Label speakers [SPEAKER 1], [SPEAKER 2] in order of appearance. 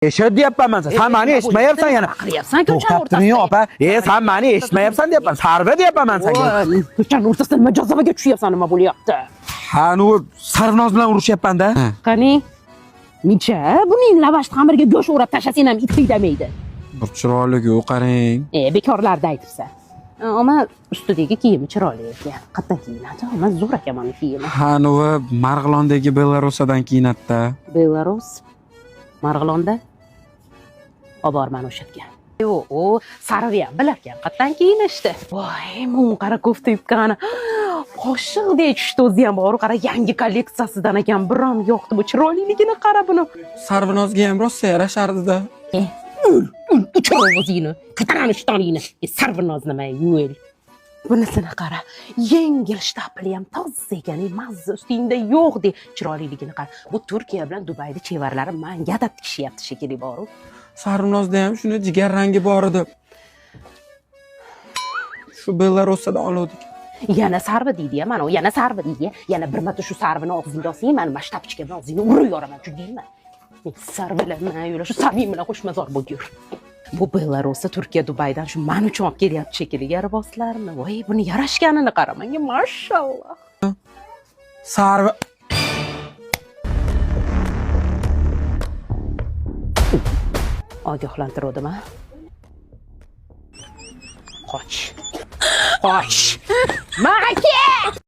[SPEAKER 1] Eshit deyapman men. Sen meni eshitmayapsan yana.
[SPEAKER 2] Qiryapsan-ku
[SPEAKER 1] To'xtab turing opa. Sen meni eshitmayapsan deyapman. Sarva deyapman men senga.
[SPEAKER 2] Ko'chaning o'rtasida nima jazavaga tushyapsan, nima bo'lyapti?
[SPEAKER 1] Ha, nu Sarvinoz bilan urushyapman-da.
[SPEAKER 2] Qani? Mincha, buning lavash xamirga go'sht o'rab tashlasang ham it qiydamaydi.
[SPEAKER 1] Bir chiroyli-ku, qarang.
[SPEAKER 2] Bekorlarda aytibsan. Ammo ustidagi kiyimi chiroyli ekan. Qatdan kiyinadi? Ammo zo'r ekan mana kiyimi.
[SPEAKER 1] Ha, nu Marg'ilondagi Belarusiyadan kiyinadi-da.
[SPEAKER 2] Belarus Marg'ilonda oborman o'sha yerga. Yo'q, Sarviya bilarkan qatdan kiyinishdi. Voy, mum qara kofta yubgan. Qoshiqdek tushdi o'zi ham bor, qara yangi kolleksiyasidan ekan. Biram yoqdi bu chiroyliligini qara buni.
[SPEAKER 1] Sarvinozga ham rosa yarashardi-da.
[SPEAKER 2] Uchiroq o'zingni, qatanan ishtoningni. Sarvinoz nima, yo'l. Bunisini qara. Yengil shtapli ham toza ekan, mazza ustingda yo'qdek chiroyliligini qara. Bu Turkiya bilan Dubayda chevarlari menga adab tikishyapti shekilli boru.
[SPEAKER 1] Sarvinozda ham shuni jigar rangi bor edi. Shu Belarusiyadan oldik.
[SPEAKER 2] Yana sarvi deydi-ya, mana u yana sarvi deydi-ya. Yana bir marta shu sarvini og'zingga olsang, men mashtapchika bilan og'zingni urib yoraman, tushundingmi? Men sarvilarni yo'la shu sarving bilan qo'shmazor bo'lib yur. Bu Belarusda Turkiya Dubaydan shu men uchun olib kelyapti shekilli yaraboslarni. Voy, buni yarashganini qara, menga mashalloh.
[SPEAKER 1] Sarvi
[SPEAKER 2] Ogohlantiruvdim-a? Qoch. Qoch. Maka!